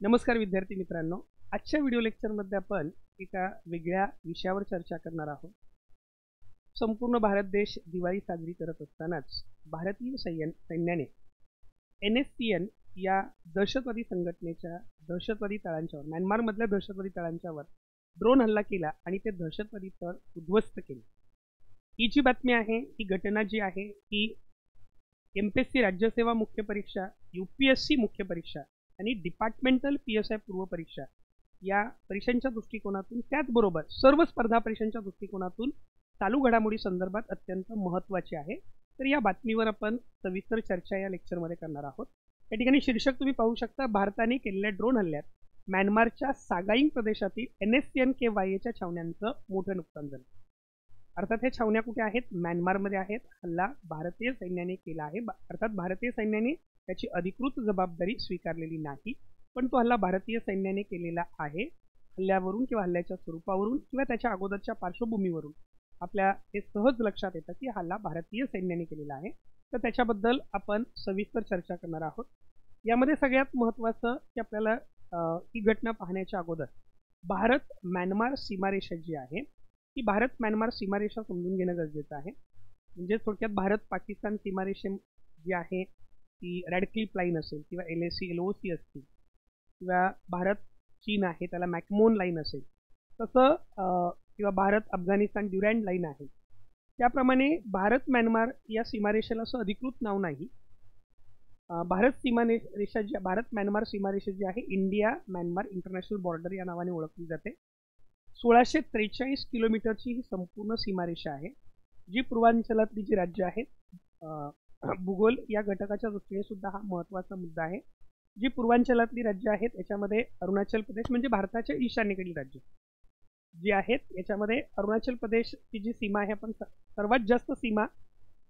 नमस्कार विद्यार्थी मित्रांनो, आजच्या व्हिडिओ लेक्चरमध्ये आपण एका वेगळ्या विषयावर चर्चा करणार आहोत. संपूर्ण भारत देश दिवाळी साजरी करत असतानाच भारतीय सैन्याने NSCN या दहशतवादी संघटनेच्या दहशतवादी तळांच्यावर, म्यानमारमधल्या दहशतवादी तळांच्यावर ड्रोन हल्ला केला आणि ते दहशतवादी तळ उद्ध्वस्त केले. ही जी बातमी आहे, ही घटना जी आहे, ही MPSC राज्यसेवा मुख्य परीक्षा, UPSC मुख्य परीक्षा आणि डिपार्टमेंटल PSI पूर्व परीक्षा या परीक्षांच्या दृष्टिकोनातून, त्याचबरोबर सर्व स्पर्धा परीक्षांच्या दृष्टिकोनातून चालू घडामोडी संदर्भात अत्यंत महत्त्वाची आहे. तर या बातमीवर आपण सविस्तर चर्चा या लेक्चरमध्ये करणार आहोत. या ठिकाणी शीर्षक तुम्ही पाहू शकता, भारताने केलेल्या ड्रोन हल्ल्यात म्यानमारच्या सागाईंग प्रदेशातील NSCN-KYA छावण्यांचं मोठं नुकसान झालं. अर्थात हे छावण्या कुठे आहेत? म्यानमारमध्ये आहेत. हल्ला भारतीय सैन्याने केला आहे. अर्थात भारतीय सैन्याने त्याची अधिकृत जबाबदारी स्वीकारलेली नाही, पण तो हल्ला भारतीय सैन्याने केलेला आहे. हल्ल्यावरून किंवा हल्ल्याच्या स्वरूपावरून किंवा त्याच्या अगोदरच्या पार्श्वभूमीवरून आपल्या हे सहज लक्षात येतं की हल्ला भारतीय सैन्याने केलेला आहे. तर त्याच्याबद्दल आपण सविस्तर चर्चा करणार आहोत. यामध्ये सगळ्यात महत्त्वाचं की आपल्याला ही घटना पाहण्याच्या अगोदर भारत म्यानमार सीमारेषा जी आहे, ही भारत म्यानमार सीमारेषा समजून घेणं गरजेचं आहे. म्हणजे थोडक्यात भारत पाकिस्तान सीमारेषा जी आहे ती रेड क्लिफ लाईन असेल किंवा LOC असतील किंवा भारत चीन आहे त्याला मॅकमोन लाईन असेल, तसं किंवा भारत अफगाणिस्तान ड्युरँड लाईन आहे, त्याप्रमाणे भारत म्यानमार या सीमारेषेला असं अधिकृत नाव नाही. भारत म्यानमार सीमारेषा जी आहे, इंडिया म्यानमार इंटरनॅशनल बॉर्डर या नावाने ओळखली जाते. 1643 किलोमीटरची ही संपूर्ण सीमारेषा आहे, जी पूर्वांचलातली जी राज्य आहेत, भूगोल या घटकाच्या दृष्टीने सुद्धा हा महत्त्वाचा मुद्दा आहे. जी पूर्वांचलातली राज्य आहेत याच्यामध्ये अरुणाचल प्रदेश म्हणजे भारताच्या ईशान्येकडील राज्य जी आहेत, याच्यामध्ये अरुणाचल प्रदेशची जी सीमा आहे, आपण सर्वात जास्त सीमा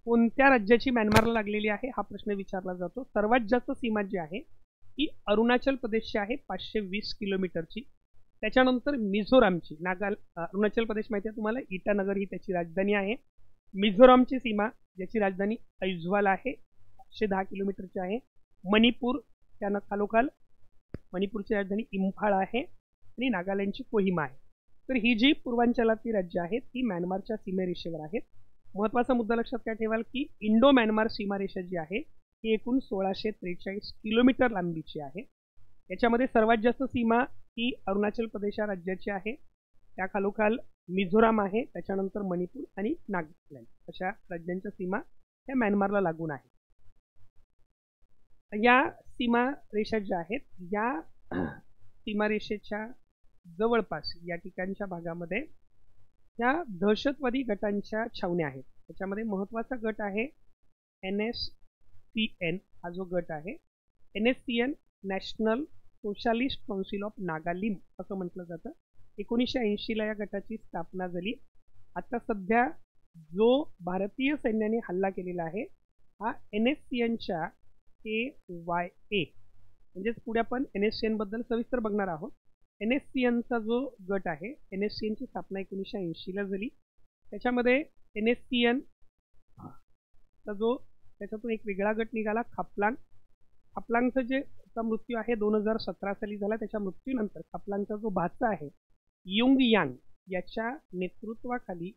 कोणत्या राज्याची म्यानमारला लागलेली आहे हा प्रश्न विचारला जातो. सर्वात जास्त सीमा जी आहे ती अरुणाचल प्रदेशची आहे, 520 किलोमीटरची. त्याच्यानंतर मिझोरामची, अरुणाचल प्रदेश माहिती आहे तुम्हाला, इटानगर ही त्याची राजधानी आहे. मिझोरामची सीमा ज्याची राजधानी ऐझवाल आहे, 510 किलोमीटरची आहे. मणिपूर त्यानं खालोखाल मणिपूरची राजधानी इम्फाळ आहे आणि नागालँडची कोहिमा आहे. तर ही जी पूर्वांचलातली राज्य आहेत ही म्यानमारच्या सीमारेषेवर आहेत. महत्त्वाचा मुद्दा लक्षात काय ठेवाल की इंडो म्यानमार सीमारेषा जी आहे ही एकूण 1643 किलोमीटर लांबीची आहे. याच्यामध्ये सर्वात जास्त सीमा ही अरुणाचल प्रदेश राज्याची आहे, त्या खालोखाल मिझोराम आहे, त्याच्यानंतर मणिपूर आणि नागालँड अशा राज्यांच्या सीमा ह्या म्यानमारला लागून आहेत. या सीमारेषा ज्या आहेत या सीमारेषेच्या जवळपास या ठिकाणच्या भागामध्ये ह्या दहशतवादी गटांच्या छावण्या आहेत. त्याच्यामध्ये महत्त्वाचा गट आहे NSCN. हा जो गट आहे NSCN national socialist council of Nagaland असं म्हटलं जातं. 1980ला या गटाची स्थापना झाली. आता सध्या जो भारतीय सैन्याने हल्ला केलेला आहे हा NSCNच्या KYA, म्हणजेच पुढे आपण NSCN बद्दल सविस्तर बघणार आहोत. NSCNचा जो गट आहे, NSCNची स्थापना 1980ला झाली. त्याच्यामध्ये NSCN त्याच्यातून एक वेगळा गट निघाला, खापलांगचा चा मृत्यू आहे 2017 साली झाला. त्याच्या मृत्यूनंतर खापलांगचा जो भाचा आहे युंग यांग याच्या नेतृत्वाखाली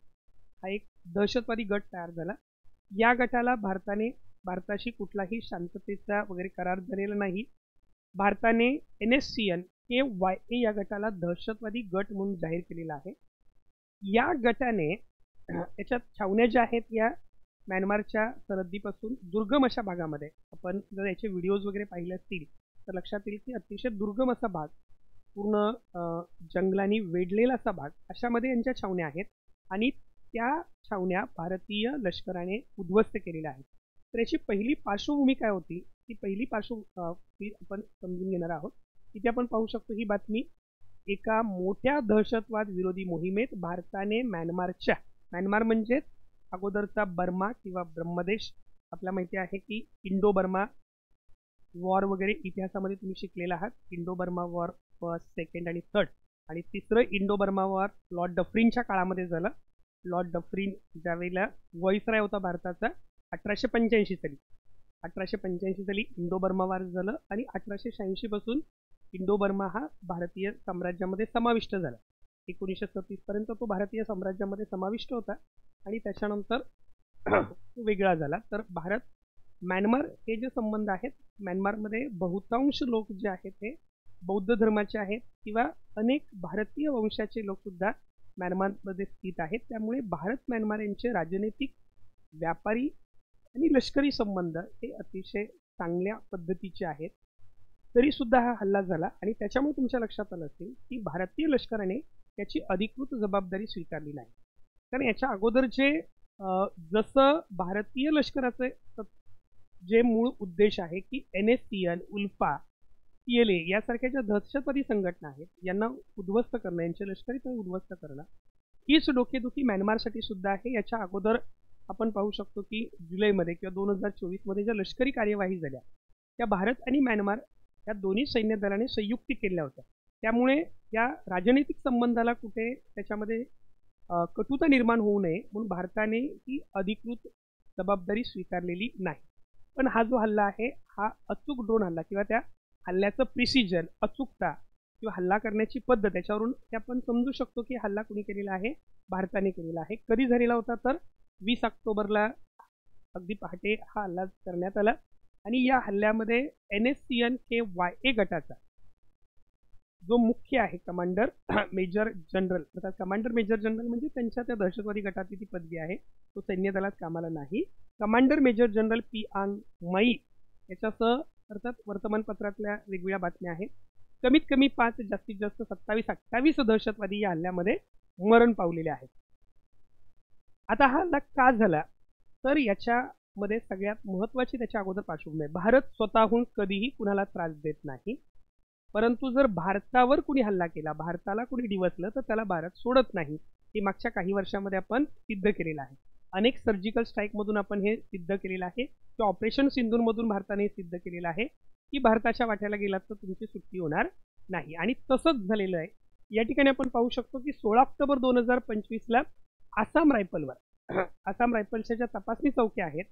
हा एक दहशतवादी गट तयार झाला. या गटाला भारताशी कुठलाही शांततेचा वगैरे करार झालेला नाही. भारताने NSCN-KYA या गटाला दहशतवादी गट म्हणून जाहीर केलेला आहे. या गटाने याच्यात छावण्या ज्या आहेत या म्यानमारच्या सरहद्दीपासून दुर्गम अशा भागामध्ये, आपण जर याचे व्हिडिओज वगैरे पाहिले असतील तर लक्षात येईल की अतिशय दुर्गम असा भाग, पूर्ण जंगलांनी वेढलेला असा भाग, अशामध्ये यांच्या छावण्या आहेत आणि त्या छावण्या भारतीय लष्कराने उद्ध्वस्त केलेल्या आहेत. तर याची पहिली पार्श्वभूमी काय होती, ती पहिली पार्श्वभूमी आपण समजून घेणार आहोत. इथे आपण पाहू शकतो ही बातमी, एका मोठ्या दहशतवाद विरोधी मोहिमेत भारताने म्यानमार म्हणजेच अगोदरचा बर्मा किंवा ब्रह्मदेश, आपल्याला माहिती आहे की इंडो बर्मा वॉर वगैरे इतिहासामध्ये तुम्ही शिकलेला आहात. Indo Burma war first, second आणि थर्ड, आणि तिसरं इंडो बर्मा वॉर लॉर्ड डफरीनच्या काळामध्ये झालं. लॉर्ड डफरीन ज्यावेळेला व्हॉइसरॉय होता भारताचा 1885 साली इंडो बर्मा वॉर झालं आणि 1886 पासून इंडो बर्मा हा भारतीय साम्राज्यामध्ये समाविष्ट झाला. 1936 पर्यंत तो भारतीय साम्राज्यामध्ये समाविष्ट होता आणि त्याच्यानंतर वेगळा झाला. तर भारत म्यानमार हे जे संबंध आहेत, म्यानमारमध्ये बहुतांश लोक जे आहेत ते बौद्ध धर्माचे आहेत किंवा अनेक भारतीय वंशाचे लोकसुद्धा म्यानमारमध्ये स्थित आहेत. त्यामुळे भारत म्यानमार यांचे राजनैतिक, व्यापारी आणि लष्करी संबंध हे अतिशय चांगल्या पद्धतीचे आहेत. तरीसुद्धा हा हल्ला झाला आणि त्याच्यामुळे तुमच्या लक्षात आलं असेल की भारतीय लष्कराने त्याची अधिकृत जबाबदारी स्वीकारली नाही. कारण याच्या अगोदर जे जसं भारतीय लष्कराचे जे मूळ उद्देश आहे की NSCN, उल्फा, PLA यासारख्या ज्या दहशतवादी संघटना आहेत यांना उद्ध्वस्त करणं, यांचे लष्करी तळ उद्ध्वस्त करणं, हीच डोकेदुखी म्यानमारसाठी सुद्धा आहे. याच्या अगोदर आपण पाहू शकतो की जुलैमध्ये किंवा 2024 ज्या लष्करी कार्यवाही झाल्या त्या भारत आणि म्यानमार या दोन्ही सैन्य दलाने संयुक्त केल्या होत्या. त्यामुळे या राजनैतिक संबंधाला कुठे त्याच्यामध्ये कटुता निर्माण होऊ नये म्हणून भारताने ही अधिकृत जबाबदारी स्वीकारलेली नाही. पण हा जो हल्ला आहे हा अचूक ड्रोन हल्ला किंवा त्या हल्ल्याचं प्रिसिजन, अचूकता किंवा हल्ला करण्याची पद्धत याच्यावरून आपण समजू शकतो की हल्ला कुणी केलेला आहे, भारताने केलेला आहे. कधी झालेला होता तर 20 ऑक्टोबरला अगदी पहाटे हा हल्ला करण्यात आला आणि या हल्ल्यामध्ये NSCN-KYA गटाचा जो मुख्य आहे कमांडर मेजर जनरल, अर्थात कमांडर मेजर जनरल म्हणजे त्यांच्या त्या दहशतवादी गटाची ती पदवी आहे, तो सैन्य दलात कामाला नाही. कमांडर मेजर जनरल पी आंग मई याच्यासह अर्थात वर्तमानपत्रातल्या वेगवेगळ्या बातम्या आहेत. कमीत कमी 5, जास्तीत जास्त 27-28 दहशतवादी या हल्ल्यामध्ये मरण पावलेले आहेत. आता हा हल्ला का झाला तर याच्यामध्ये सगळ्यात महत्त्वाची त्याच्या अगोदर पार्श्वभूमी आहे. भारत स्वतःहून कधीही कुणाला त्रास देत नाही, परंतु जर भारतावर कुणी हल्ला केला, भारताला कुणी डिवचलं तर त्याला भारत सोडत नाही. हे मागच्या काही वर्षामध्ये आपण सिद्ध केलेलं आहे. अनेक सर्जिकल स्ट्राईकमधून आपण हे सिद्ध केलेलं आहे किंवा ऑपरेशन सिंधूरमधून भारताने सिद्ध केलेलं आहे की भारताच्या वाट्याला गेलात तर तुमची सुट्टी होणार नाही आणि तसंच झालेलं आहे. या ठिकाणी आपण पाहू शकतो की 16 ऑक्टोबर 2025ला आसाम रायफलवर, आसाम रायफलच्या ज्या तपासणी चौक्या आहेत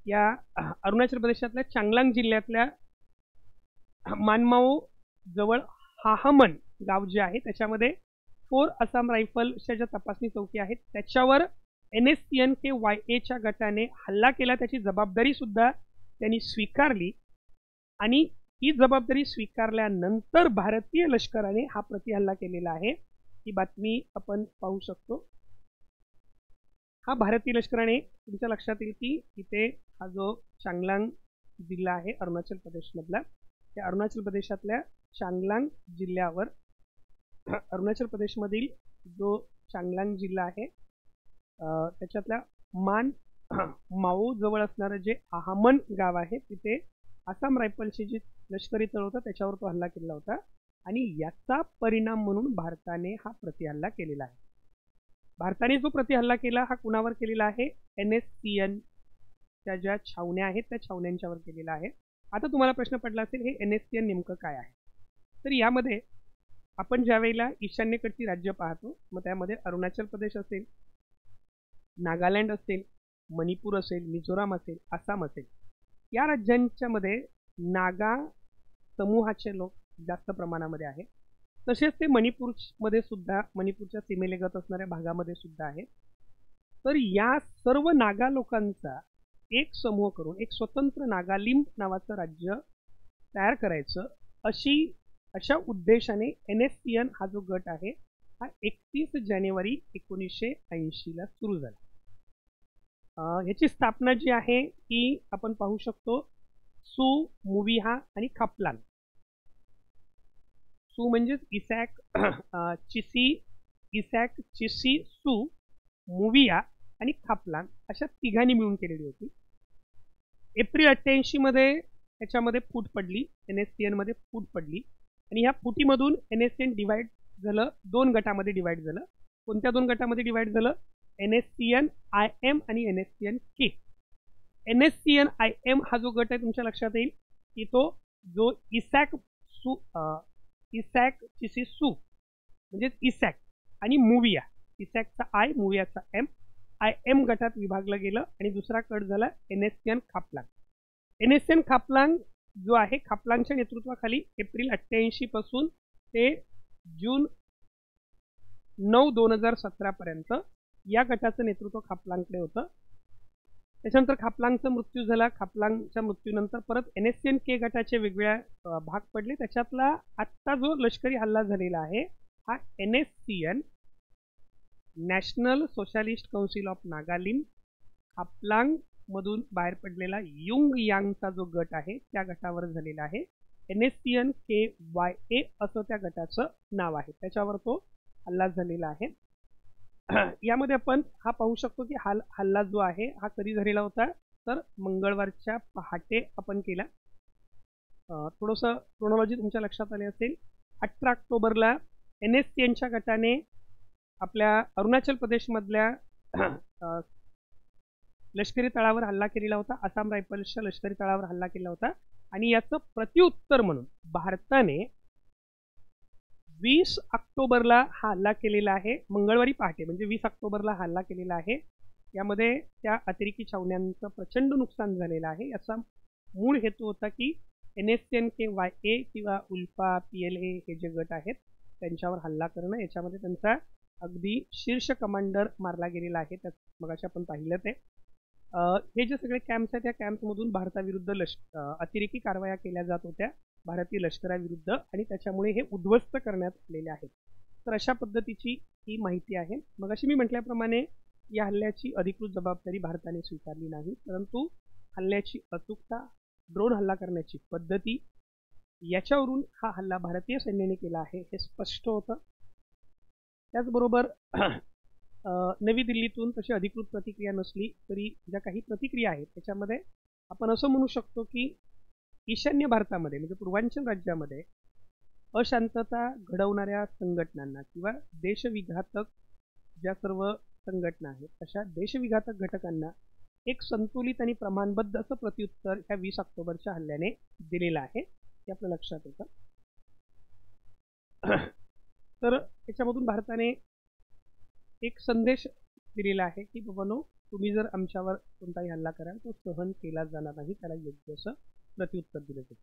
या अरुणाचल प्रदेशातल्या चांगलांग जिल्ह्यातल्या मानमाओ जवळ हाहमन गाव जे आहे त्याच्यामध्ये 4 आसाम रायफलच्या ज्या तपासणी चौकी आहेत त्याच्यावर NSCN-KYA गटाने हल्ला केला, त्याची जबाबदारी सुद्धा त्यांनी स्वीकारली आणि ही जबाबदारी स्वीकारल्यानंतर भारतीय लष्कराने हा प्रतिहल्ला केलेला आहे. ही बातमी आपण पाहू शकतो. हा भारतीय लष्कराने, तुमच्या लक्षात येईल की इथे हा जो चांगलांग जिल्हा आहे अरुणाचल प्रदेशमधला, त्या अरुणाचल प्रदेशातल्या चांगलांग जिल्ह्यावर, अरुणाचल प्रदेशमधील जो चांगलांग जिल्हा आहे त्याच्यातल्या माओ जवळ असणारं जे आहामन गाव आहे तिथे आसाम रायफलची जी लष्करी तळ होता त्याच्यावर तो हल्ला केला होता आणि याचा परिणाम म्हणून भारताने हा प्रतिहल्ला केलेला आहे. भारताने जो प्रतिहल्ला केला हा कुणावर केलेला आहे? NSCN ज्या छावण्या आहेत त्या छावण्यांच्यावर केलेला आहे. आता तुम्हाला प्रश्न पडला असेल हे NSCN नेमकं काय आहे? तर यामध्ये आपण ज्या वेळेला ईशान्येकडची राज्य पाहतो मग त्यामध्ये अरुणाचल प्रदेश असेल, नागालँड असेल, मणिपूर असेल, मिझोराम असेल, आसाम असेल, या राज्यांच्या मध्ये नागा समूहाचे लोक जास्त प्रमाणामध्ये आहेत. तसेच ते मणिपूरमध्ये सुद्धा, मणिपूरच्या सीमेलगत असणाऱ्या भागामध्ये सुद्धा आहेत. तर या सर्व नागा लोकांचा एक समूह करून एक स्वतंत्र नागालिम नावाचं राज्य तयार करायचं अशा उद्देशाने NSCN हा जो गट आहे हा 31 जानेवारी 1980ला सुरू झाला. ह्याची स्थापना जी आहे ती आपण पाहू शकतो सू, मुविहा आणि खापलांग. सू म्हणजेच इसॅक चिसी सू, मुविया आणि खापलांग अशा तिघांनी मिळून केलेली होती. एप्रिल 88 त्याच्यामध्ये फूट पडली, NSCN मध्ये फूट पडली आणि ह्या फुटीमधून NSCN डिवाइड झालं, 2 गटामध्ये डिवाइड झालं. कोणत्या 2 गटामध्ये डिवाइड झालं? NSCN-IM आणि NSCN-K. NSCN-IM हा जो गट आहे तुमच्या लक्षात येईल की तो जो इसॅक चिसी सू म्हणजे इसॅक आणि मुविया, इसॅकचा I, मुवियाचा M, IM गटात विभागलं गेलं आणि दुसरा गट झाला NSCN खापलांग. NSCN खापलांग जो आहे खापलांच्या नेतृत्वाखाली एप्रिल 88 पासून ते जून 9 2017 पर्यंत या गटाचं नेतृत्व खापलांकडे होतं. त्याच्यानंतर खापलांगचा मृत्यू झाला. खापलांगच्या मृत्यूनंतर परत NSCN-K गटाचे वेगवेगळ्या भाग पडले. त्याच्यातला आत्ता जो लष्करी हल्ला झालेला आहे हा NSCN national socialist council of Nagaland Khaplang मधून बाहेर पडलेला युंग यांगचा जो गट आहे त्या गटावर झालेला आहे. NSCN-KYA असं त्या गटाचं नाव आहे, त्याच्यावर तो हल्ला झालेला आहे. यामध्ये आपण हा पाहू शकतो की हल्ला जो आहे हा कधी झालेला होता तर मंगळवारच्या पहाटे आपण केला. थोडंसं क्रोनॉलॉजी तुमच्या लक्षात आली असेल. 18 ऑक्टोबरला NSCNच्या गटाने आपल्या अरुणाचल प्रदेशमधल्या लष्करी तळावर हल्ला केलेला होता. आसाम रायफल्सच्या लष्करी तळावर हल्ला केला होता आणि याचं प्रत्युत्तर म्हणून भारताने 20 ऑक्टोबरला हा हल्ला केलेला आहे. मंगळवारी पहाटे म्हणजे 20 ऑक्टोबरला हल्ला केलेला आहे. यामध्ये त्या अतिरेकी छावण्यांचं प्रचंड नुकसान झालेलं आहे. याचा मूळ हेतू होता की NSCN-KYA किंवा उल्फा PLA हे जे गट आहेत त्यांच्यावर हल्ला करणं. याच्यामध्ये त्यांचा अगदी शीर्ष कमांडर मारला गेलेला आहे. त्यात मगाशी आपण पाहिलं ते हे जे सगळे कॅम्प्स आहेत त्या कॅम्प्समधून भारताविरुद्ध अतिरेकी कारवाया केल्या जात होत्या भारतीय लष्कराविरुद्ध आणि त्याच्यामुळे हे उद्ध्वस्त करण्यात आलेले आहेत. तर अशा पद्धतीची ही माहिती आहे. मगाशी मी म्हटल्याप्रमाणे या हल्ल्याची अधिकृत जबाबदारी भारताने स्वीकारली नाही, परंतु हल्ल्याची अचूकता, ड्रोन हल्ला करण्याची पद्धती याच्यावरून हा हल्ला भारतीय सैन्याने केला आहे हे स्पष्ट होतं. त्याचबरोबर नवी दिल्लीतून तशी अधिकृत प्रतिक्रिया नसली तरी ज्या काही प्रतिक्रिया आहेत त्याच्यामध्ये आपण असं म्हणू शकतो की ईशान्य भारतामध्ये म्हणजे पूर्वांचल राज्यामध्ये अशांतता घडवणाऱ्या संघटनांना किंवा देशविघातक ज्या सर्व संघटना आहेत अशा देशविघातक घटकांना एक संतुलित आणि प्रमाणबद्ध असं प्रत्युत्तर ह्या 20 ऑक्टोबरच्या हल्ल्याने दिलेलं आहे हे आपल्या लक्षात येतं. तर त्याच्यामधून भारताने एक संदेश दिलेला आहे की बाबांनो, तुम्ही जर आमच्यावर कोणताही हल्ला कराल तो सहन केला जाणार नाही, त्याला योग्य असं प्रत्युत्तर दिलं जाईल.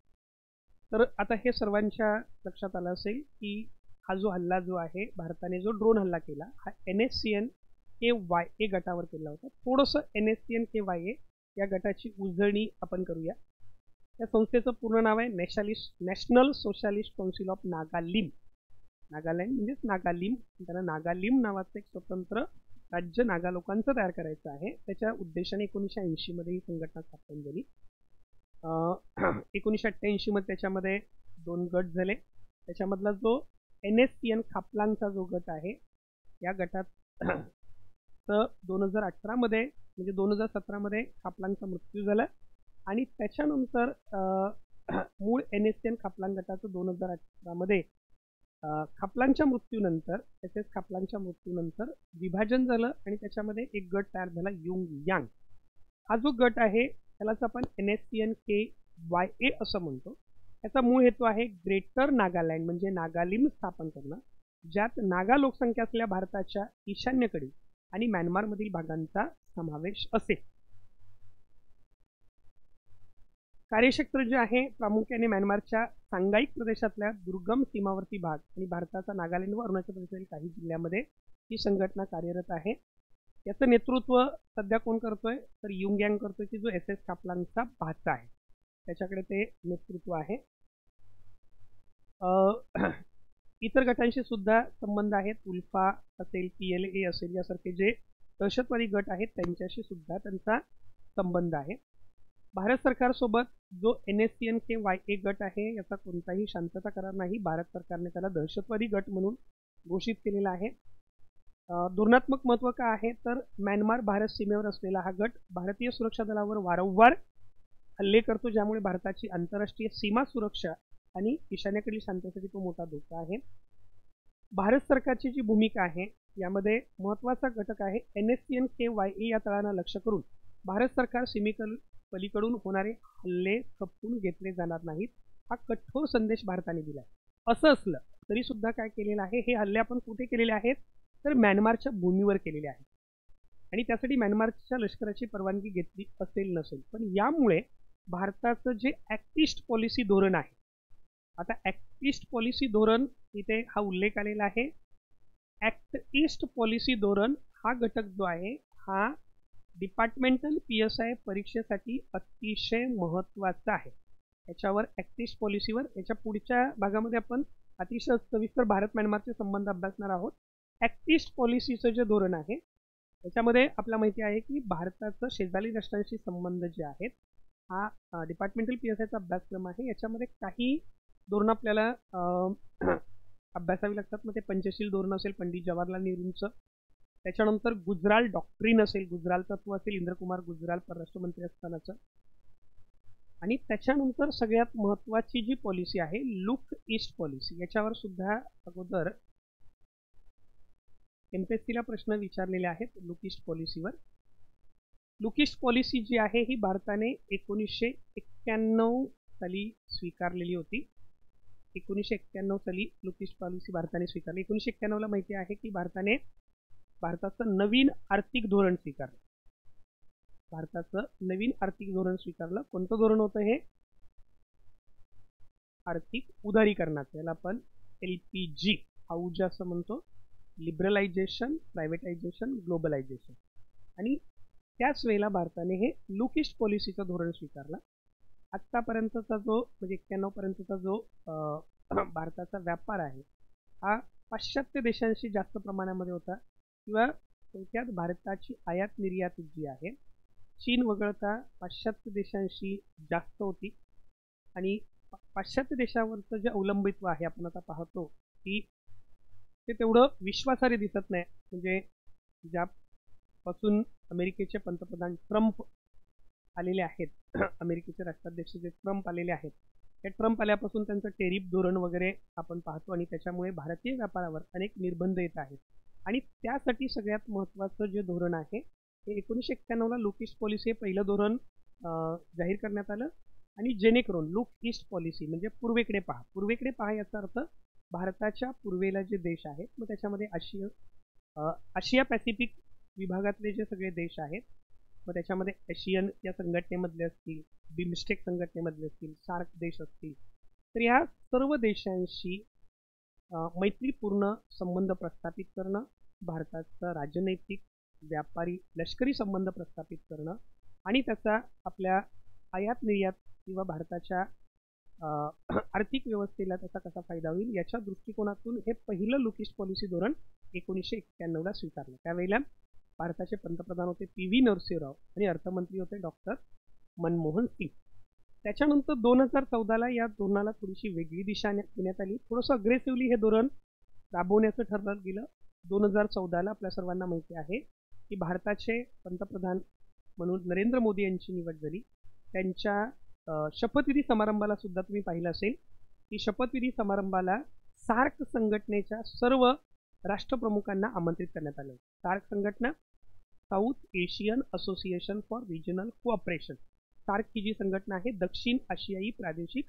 तर आता हे सर्वांच्या लक्षात आलं असेल की हा जो हल्ला जो आहे भारताने जो ड्रोन हल्ला केला हा NSCN-KYA गटावर केला होता. थोडंसं NSCN-KYA या गटाची उजळणी आपण करूया. या संस्थेचं पूर्ण नाव आहे national socialist council of Nagaland. Nagaland म्हणजेच नागालिम. त्यांना नागालिम नावाचं एक स्वतंत्र राज्य नागा लोकांचं तयार करायचं आहे. त्याच्या उद्देशाने 1980 मध्ये ही संघटना स्थापन झाली. 1988 मध्ये त्याच्यामध्ये 2 गट झाले. त्याच्यामधला जो NSCN खापलांगचा जो गट आहे या गटात तर 2018 मध्ये म्हणजे 2017 मध्ये खापलांगचा मृत्यू झाला आणि त्याच्यानंतर मूळ NSCN खापलांग गटाचं 2018 मध्ये खापलांच्या मृत्यूनंतर विभाजन झालं आणि त्याच्यामध्ये एक गट तयार झाला युंग यांग. हा जो गट आहे त्यालाच आपण NSCN-KYA असं म्हणतो. याचा मूळ हेतू आहे ग्रेटर नागालँड म्हणजे नागालिम स्थापन करणं, ज्यात नागा लोकसंख्या असलेल्या भारताच्या ईशान्येकडील आणि म्यानमारमधील भागांचा समावेश असेल. कार्यक्षेत्र जे आहे प्रामुख्याने म्यानमारच्या सांगाईक प्रदेशातल्या दुर्गम सीमावर्ती भाग आणि भारताचा नागालँड व अरुणाचल प्रदेशातील काही जिल्ह्यामध्ये ही संघटना कार्यरत आहे. याचं नेतृत्व सध्या कोण करतोय तर युंग यांग करतोय की जो SS खापलांगचा भाचा आहे, त्याच्याकडे ते नेतृत्व आहे. इतर गटांशी सुद्धा संबंध आहेत. उल्फा असेल, PLA असेल यासारखे जे दहशतवादी गट आहेत त्यांच्याशी सुद्धा त्यांचा संबंध आहे. भारत सरकारसोबत जो NSCN-KYA गट आहे याचा कोणताही शांतता करार नाही. भारत सरकारने त्याला दहशतवादी गट म्हणून घोषित केलेला आहे. धोरणात्मक महत्त्व का आहे तर म्यानमार भारत सीमेवर असलेला हा गट भारतीय सुरक्षा दलावर वारंवार हल्ले करतो, ज्यामुळे भारताची आंतरराष्ट्रीय सीमा सुरक्षा आणि ईशान्येकडील शांततेसाठी तो मोठा धोका आहे. भारत सरकारची जी भूमिका आहे यामध्ये महत्त्वाचा घटक आहे NSCN-KYA या तळांना लक्ष्य करून भारत सरकार पलीकडून होणारे हल्ले खपवून घेतले जाणार नाहीत हा कठोर संदेश भारताने दिला. असं असलं तरी सुद्धा काय केलेलं आहे, हे हल्ले आपण कुठे केलेले आहेत तर म्यानमारच्या भूमीवर केलेले आहेत आणि त्यासाठी म्यानमारच्या लष्कराची परवानगी घेतली असेल नसेल, पण यामुळे भारताचं जे ॲक्ट ईस्ट पॉलिसी धोरण आहे, आता ॲक्ट ईस्ट पॉलिसी धोरण इथे हा उल्लेख आलेला आहे. ॲक्ट ईस्ट पॉलिसी धोरण हा घटक जो आहे हा डिपार्टमेंटल PSI परीक्षेसाठी अतिशय महत्त्वाचा आहे. याच्यावर ॲक्ट ईस्ट पॉलिसीवर याच्या पुढच्या भागामध्ये आपण अतिशय सविस्तर भारत म्यानमारचे संबंध अभ्यासणार आहोत. ॲक्ट ईस्ट पॉलिसीचं जे धोरण आहे त्याच्यामध्ये आपल्याला माहिती आहे की भारताचं शेजारी राष्ट्रांशी संबंध जे आहेत हा डिपार्टमेंटल PSIचा अभ्यासक्रम आहे. याच्यामध्ये काही धोरणं आपल्याला अभ्यासावी लागतात. मग ते पंचशील धोरण असेल पंडित जवाहरलाल नेहरूंचं, त्याच्यानंतर गुजराल डॉक्ट्रीन असेल, गुजराल तत्व असेल इंद्रकुमार गुजराल परराष्ट्रमंत्री असतानाचं, आणि त्याच्यानंतर सगळ्यात महत्त्वाची जी पॉलिसी आहे लुक ईस्ट पॉलिसी, याच्यावर सुद्धा अगोदर MPSCला प्रश्न विचारलेले आहेत लुक ईस्ट पॉलिसीवर. लुक ईस्ट पॉलिसी जी आहे ही भारताने 1991 साली स्वीकारलेली होती. 1991 साली लुक ईस्ट पॉलिसी भारताने स्वीकारली. 1991ला माहिती आहे की भारताचं नवीन आर्थिक धोरण स्वीकारलं. भारताचं नवीन आर्थिक धोरण स्वीकारलं. कोणतं धोरण होतं हे? आर्थिक उदारीकरणाचं, याला आपण LPG आऊज असं म्हणतो. Liberalisation, privatisation, globalisation. आणि त्याच वेळेला भारताने हे लुक ईस्ट पॉलिसीचं धोरण स्वीकारलं. आत्तापर्यंतचा जो म्हणजे 91 पर्यंतचा जो भारताचा व्यापार आहे हा पाश्चात्य देशांशी जास्त प्रमाणामध्ये होता, किंवा थोडक्यात भारताची आयात निर्यात जी आहे चीन वगळता पाश्चात्य देशांशी जास्त होती. आणि पाश्चात्य देशावरचं जे अवलंबित्व आहे आपण आता पाहतो की ते तेवढं विश्वासार्ह दिसत नाही. म्हणजे ज्यापासून अमेरिकेचे पंतप्रधान ट्रम्प आलेले आहेत, अमेरिकेचे राष्ट्राध्यक्ष जे ट्रम्प आलेले आहेत, त्या ट्रम्प आल्यापासून त्यांचं टेरिफ धोरण वगैरे आपण पाहतो, आणि त्याच्यामुळे भारतीय व्यापारावर अनेक निर्बंध येत आहेत. आणि त्यासाठी सगळ्यात महत्त्वाचं जे धोरण आहे हे 1991ला लुक ईस्ट पॉलिसी हे पहिलं धोरण जाहीर करण्यात आलं. आणि जेणेकरून लुक ईस्ट पॉलिसी म्हणजे पूर्वेकडे पहा. पूर्वेकडे पहा याचा अर्थ भारताच्या पूर्वेला जे देश आहेत, मग त्याच्यामध्ये आशिया पॅसिफिक विभागातले जे सगळे देश आहेत, मग त्याच्यामध्ये एशियन या संघटनेमधले असतील, बिमस्टेक संघटनेमधले असतील, सार्क देश असतील, तर या सर्व देशांशी मैत्रीपूर्ण संबंध प्रस्थापित करणं, भारताचा राजनैतिक, व्यापारी, लष्करी संबंध प्रस्थापित करणं, आणि त्याचा आपल्या आयात निर्यात किंवा भारताच्या आर्थिक व्यवस्थेला त्याचा कसा फायदा होईल याच्या दृष्टिकोनातून हे पहिलं लुक ईस्ट पॉलिसी धोरण 1991ला स्वीकारलं. त्यावेळेला भारताचे पंतप्रधान होते PV नरसिंहराव आणि अर्थमंत्री होते डॉक्टर मनमोहन सिंग. त्याच्यानंतर 2014ला या धोरणाला थोडीशी वेगळी दिशा देण्यात आली. थोडंसं अग्रेसिव्हली हे धोरण राबवण्याचं ठरवलं गेलं. 2014ला आपल्या सर्वांना माहिती आहे की भारताचे पंतप्रधान म्हणून नरेंद्र मोदी यांची निवड झाली. त्यांच्या शपथविधी समारंभाला सुद्धा तुम्ही पाहिलं असेल की शपथविधी समारंभाला सार्क संघटनेच्या सर्व राष्ट्रप्रमुखांना आमंत्रित करण्यात आलं. सार्क संघटना south Asian association for regional cooperation, SAARC ही जी संघटना आहे दक्षिण आशियाई प्रादेशिक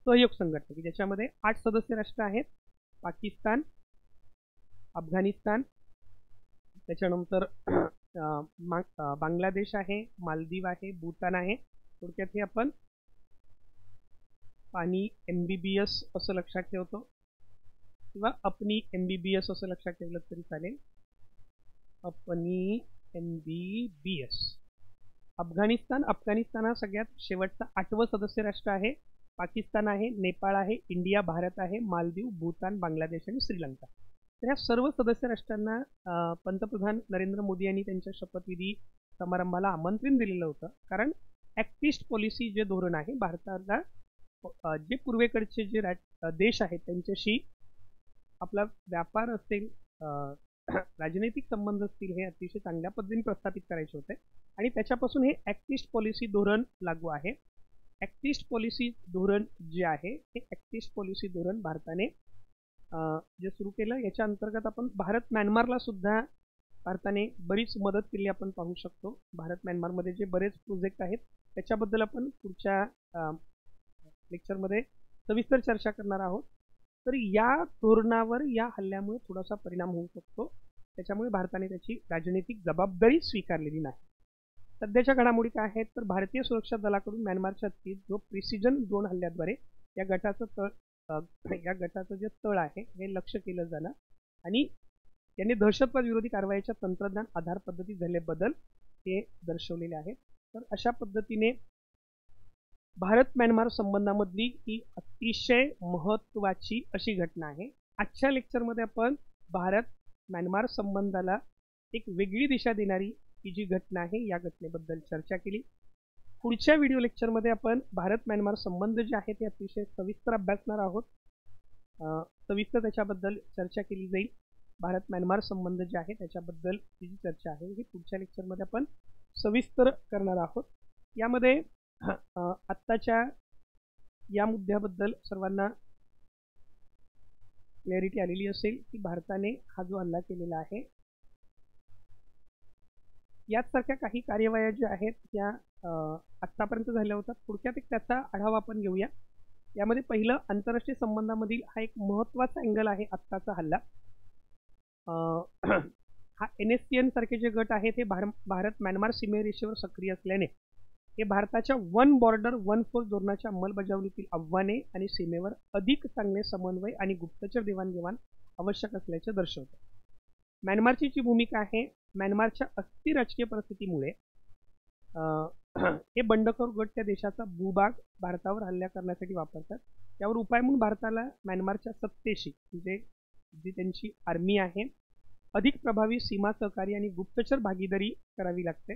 सहयोग संघटना, की ज्याच्यामध्ये 8 सदस्य राष्ट्र आहेत. पाकिस्तान, अफगाणिस्तान, त्याच्यानंतर बांगलादेश आहे, मालदीव आहे, भूतान आहे. थोडक्यात हे आपण पाणी MBBS असं लक्षात ठेवतो, किंवा अपनी MBBS असं लक्षात ठेवलं तरी चालेल. अपनी MBBS. अफगाणिस्तान हा सगळ्यात शेवटचा 8वं सदस्य राष्ट्र आहे. पाकिस्तान आहे, नेपाळ आहे, इंडिया, भारत आहे, मालदीव, भूतान, बांगलादेश आणि श्रीलंका. तर ह्या सर्व सदस्य राष्ट्रांना पंतप्रधान नरेंद्र मोदी यांनी त्यांच्या शपथविधी समारंभाला आमंत्रण दिलेलं होतं. कारण ॲक्ट ईस्ट पॉलिसी जे धोरण आहे भारताला जे पूर्वेकडचे जे देश आहेत त्यांच्याशी आपला व्यापार असेल, राजनैतिक संबंध असतील, हे अतिशय चांगल्या पद्धतीने प्रस्थापित करायचे होते. आणि त्याच्यापासून हे ॲक्ट ईस्ट पॉलिसी धोरण लागू आहे. ॲक्ट ईस्ट पॉलिसी धोरण जे आहे हे ॲक्ट ईस्ट पॉलिसी धोरण भारताने जे सुरू केलं, याच्या अंतर्गत आपण भारत म्यानमारला सुद्धा भारताने बरीच मदत केली आपण पाहू शकतो. भारत म्यानमारमध्ये जे बरेच प्रोजेक्ट आहेत त्याच्याबद्दल आपण पुढच्या लेक्चरमध्ये सविस्तर चर्चा करणार आहोत. तर या धोरणावर या हल्ल्यामुळे थोडासा परिणाम होऊ शकतो, त्याच्यामुळे भारताने त्याची राजनैतिक जबाबदारी स्वीकारलेली नाही. सध्याच्या घडामोडी काय आहेत तर भारतीय सुरक्षा दलाकडून म्यानमारच्या हद्दीत जो प्रिसिजन ड्रोन हल्ल्याद्वारे या गटाचं जे तळ आहे हे लक्ष्य केलं झालं आणि त्यांनी दहशतवाद विरोधी कारवाईच्या तंत्रज्ञान आधार पद्धतीत झालेले बदल हे दर्शवलेले आहेत. तर अशा पद्धतीने भारत म्यानमार संबंधामधली ही अतिशय महत्त्वाची अशी घटना आहे. आजच्या लेक्चरमध्ये आपण भारत म्यानमार संबंधाला एक वेगळी दिशा देणारी ही जी घटना आहे या घटनेबद्दल चर्चा केली. पुढच्या व्हिडिओ लेक्चरमध्ये आपण भारत म्यानमार संबंध जे आहेत ते अतिशय सविस्तर अभ्यासणार आहोत. सविस्तर त्याच्याबद्दल चर्चा केली जाईल. भारत म्यानमार संबंध जे आहे त्याच्याबद्दल ही जी चर्चा आहे ही पुढच्या लेक्चरमध्ये आपण सविस्तर करणार आहोत. यामध्ये आत्ताच्या या मुद्द्याबद्दल सर्वांना क्लॅरिटी आलेली असेल की भारताने हा जो हल्ला केलेला आहे यासारख्या काही कार्यवाह्या ज्या आहेत त्या आत्तापर्यंत झाल्या होत्या. थोडक्यात एक त्याचा आढावा आपण घेऊया. यामध्ये पहिलं आंतरराष्ट्रीय संबंधामधील हा एक महत्त्वाचा अँगल आहे आत्ताचा हल्ला. हा NSCN सारखे जे गट आहेत हे भारत म्यानमार सीमेरेषेवर सक्रिय असल्याने हे भारताच्या वन बॉर्डर वन फोर्स धोरणाच्या अंमलबजावणीतील आव्हाने आणि सीमेवर अधिक चांगले समन्वय आणि गुप्तचर देवाणघेवाण आवश्यक असल्याचे दर्शवते. म्यानमारची जी भूमिका आहे म्यानमारच्या अस्थिर राजकीय परिस्थितीमुळे हे बंडखोर गट त्या देशाचा भूभाग भारतावर हल्ला करण्यासाठी वापरतात. त्यावर उपाय म्हणून भारताला म्यानमारच्या सत्तेशी म्हणजे जी त्यांची आर्मी आहे अधिक प्रभावी सीमा सहकारी आणि गुप्तचर भागीदारी करावी लागते.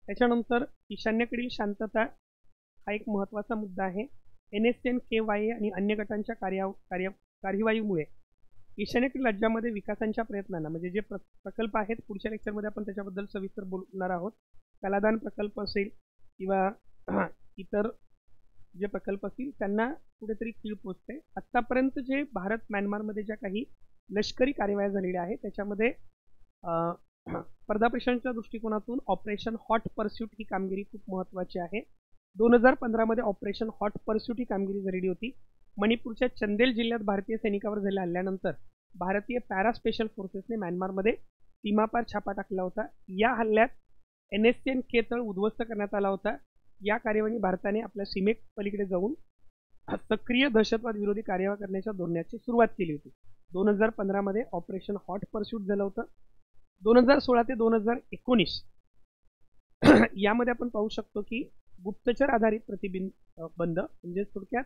त्याच्यानंतर ईशान्येकडील शांतता हा एक महत्त्वाचा मुद्दा आहे. NSCN KYA आणि अन्य गटांच्या कार्यवाहीमुळे ईशान्येकडील राज्यामध्ये विकासांच्या प्रयत्नांना म्हणजे जे प्रकल्प आहेत पुढच्या लेक्चरमध्ये आपण त्याच्याबद्दल सविस्तर बोलणार आहोत. कलादान प्रकल्प असेल किंवा इतर जे प्रकल्प असतील त्यांना कुठेतरी कीळ पोचते. आत्तापर्यंत जे भारत म्यानमारमध्ये ज्या काही लष्करी कारवाया झालेल्या आहेत त्याच्यामध्ये पर्दाप्रशांच्या दृष्टिकोनातून ऑपरेशन हॉट परस्यूट ही कामगिरी खूप महत्त्वाची आहे. 2015 मध्ये ऑपरेशन हॉट परस्यूट ही कामगिरी झालेली होती. मणिपूरच्या चंदेल जिल्ह्यात भारतीय सैनिकावर झालेल्या हल्ल्यानंतर भारतीय पॅरा स्पेशल फोर्सेसने म्यानमारमध्ये सीमापार छापा टाकला होता. या हल्ल्यात NSCN K तळ उद्ध्वस्त करण्यात आला होता. या कार्यवाही भारताने आपल्या सीमेपलीकडे जाऊन सक्रिय दहशतवाद विरोधी कार्यवाही करण्याच्या धोरणाची सुरुवात केली होती. 2015 मध्ये ऑपरेशन हॉट परस्यूट झालं होतं. 2016 ते 2019 यामध्ये आपण पाहू शकतो की गुप्तचर आधारित प्रतिबंध म्हणजे थोडक्यात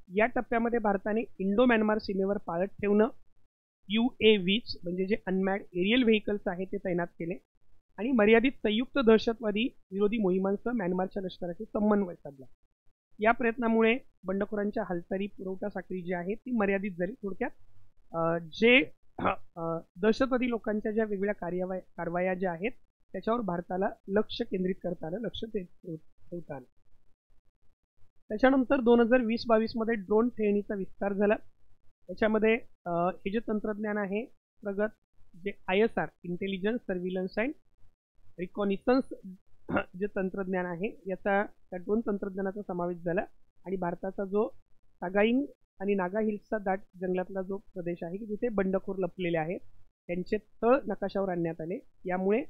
या टप्प्यामध्ये भारताने इंडो म्यानमार सीमेवर पाळत ठेवणं UAVs म्हणजे जे अनमॅड एरियल व्हेकल्स आहेत ते तैनात केले आणि मर्यादित संयुक्त दहशतवादी विरोधी मोहिमांसह म्यानमारच्या लष्कराशी समन्वय साधला. या प्रयत्नामुळे बंडखोरांच्या हालचाली पुरवठा साखळी जी आहे ती मर्यादित झाली. थोडक्यात जे दहशतवादी लोकांच्या ज्या वेगवेगळ्या कारवाया ज्या आहेत त्याच्यावर भारताला लक्ष केंद्रित करता आलं, लक्ष ठेवता आलं. त्याच्यानंतर 2020-22 मध्ये ड्रोन खेळणीचा विस्तार झाला. त्याच्यामध्ये हे जे तंत्रज्ञान आहे प्रगत जे ISR इंटेलिजन्स सर्व्हिलन्स अँड रिकॉनिसन्स जे तंत्रज्ञान आहे याचा त्या ड्रोन तंत्रज्ञानाचा समावेश झाला आणि भारताचा जो सागाईंग आणि नागा हिल्सचा दाट जंगलातला जो प्रदेश आहे की जिथे बंडखोर लपलेले आहेत त्यांचे तळ नकाशावर आणण्यात आले. यामुळे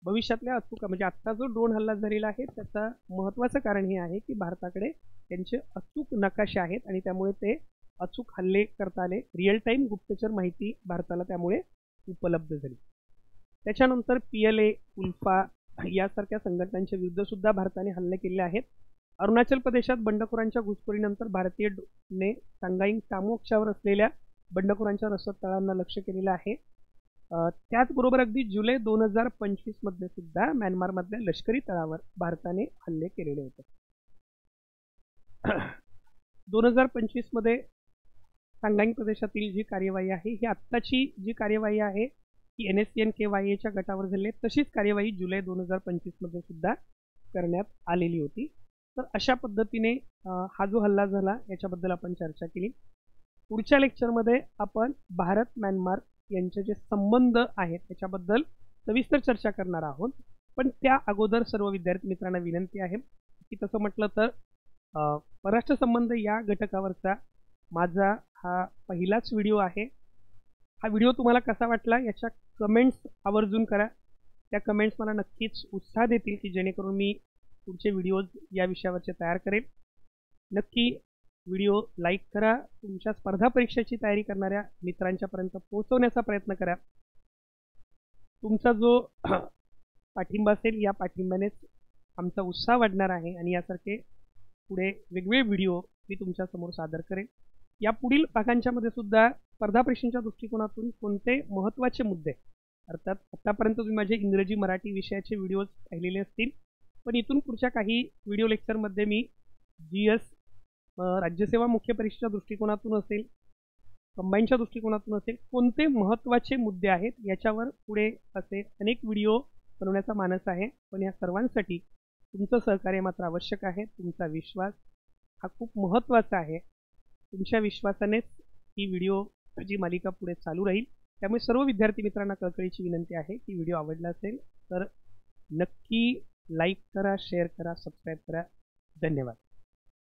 भविष्यातल्या अचूक म्हणजे आत्ता जो ड्रोन हल्ला झालेला आहे त्याचा महत्त्वाचं कारण हे आहे की भारताकडे त्यांचे अचूक नकाशे आहेत आणि त्यामुळे ते अचूक हल्ले करता आले. रिअल टाईम गुप्तचर माहिती भारताला त्यामुळे उपलब्ध झाली. त्याच्यानंतर PLA उल्फा यासारख्या संघटनांच्या विरुद्ध सुद्धा भारताने हल्ले केले आहेत. अरुणाचल प्रदेशात बंडखोरांच्या घुसखोरीनंतर भारतीयने सांगाईंग टामो अक्षावर असलेल्या बंडखोरांच्या रसद तळांना लक्ष्य केलेलं आहे. त्याचबरोबर अगदी जुलै 2025 मध्ये सुद्धा म्यानमारमधल्या लष्करी तळावर भारताने हल्ले केलेले होते. 2025 मध्ये सांगाईंग प्रदेशातील जी कार्यवाही आहे ही आत्ताची जी कार्यवाही आहे ही NSCN KYA च्या गटावर झाली तशीच कार्यवाही जुलै 2025 मध्ये सुद्धा करण्यात आलेली होती. तर अशा पद्धतीने हा जो हल्ला झाला याच्याबद्दल आपण चर्चा केली. पुढच्या लेक्चरमध्ये आपण भारत म्यानमार यांचे जे संबंध आहेत त्याच्याबद्दल सविस्तर चर्चा करणार आहोत. पण त्या अगोदर सर्व विद्यार्थी मित्रांना विनंती आहे की तसं म्हटलं तर परराष्ट्र संबंध या घटकावरचा माझा हा पहिलाच व्हिडिओ आहे. हा व्हिडिओ तुम्हाला कसा वाटला याच्या कमेंट्स आवर्जून करा. त्या कमेंट्स मला नक्कीच उत्साह देतील की जेणेकरून मी पुढचे व्हिडिओज या विषयावरचे तयार करेन. नक्की व्हिडिओ लाईक करा. तुमच्या स्पर्धा परीक्षेची तयारी करणाऱ्या मित्रांच्यापर्यंत पोहोचवण्याचा प्रयत्न करा. तुमचा जो पाठिंबा असेल या पाठिंब्यानेच आमचा उत्साह वाढणार आहे आणि यासारखे पुढे वेगवेगळे व्हिडिओ मी तुमच्यासमोर सादर करेन. या पुढील भागांच्या मध्ये सुद्धा स्पर्धा परीक्षेच्या दृष्टिकोनातून कोणते महत्त्वाचे मुद्दे, अर्थात आतापर्यंत तुम्ही माझे इंग्रजी मराठी विषयाचे व्हिडिओज पाहिलेले असतील, पण इथून पुढच्या काही व्हिडिओ लेक्चरमध्ये मी GS राज्यसेवा मुख्य परीक्षेच्या दृष्टिकोनातून असेल, कंबाईनच्या दृष्टिकोनातून असेल, कोणते महत्त्वाचे मुद्दे आहेत याच्यावर पुढे असे अनेक व्हिडिओ बनवण्याचा मानस आहे. पण या सर्वांसाठी तुमचं सहकार्य मात्र आवश्यक आहे. तुमचा विश्वास हा खूप महत्त्वाचा आहे. तुमच्या विश्वासानेच ही व्हिडिओची मालिका पुढे चालू राहील. त्यामुळे सर्व विद्यार्थी मित्रांना कळकळीची विनंती आहे की व्हिडिओ आवडला असेल तर नक्की लाईक करा, शेअर करा, सबस्क्राईब करा. धन्यवाद.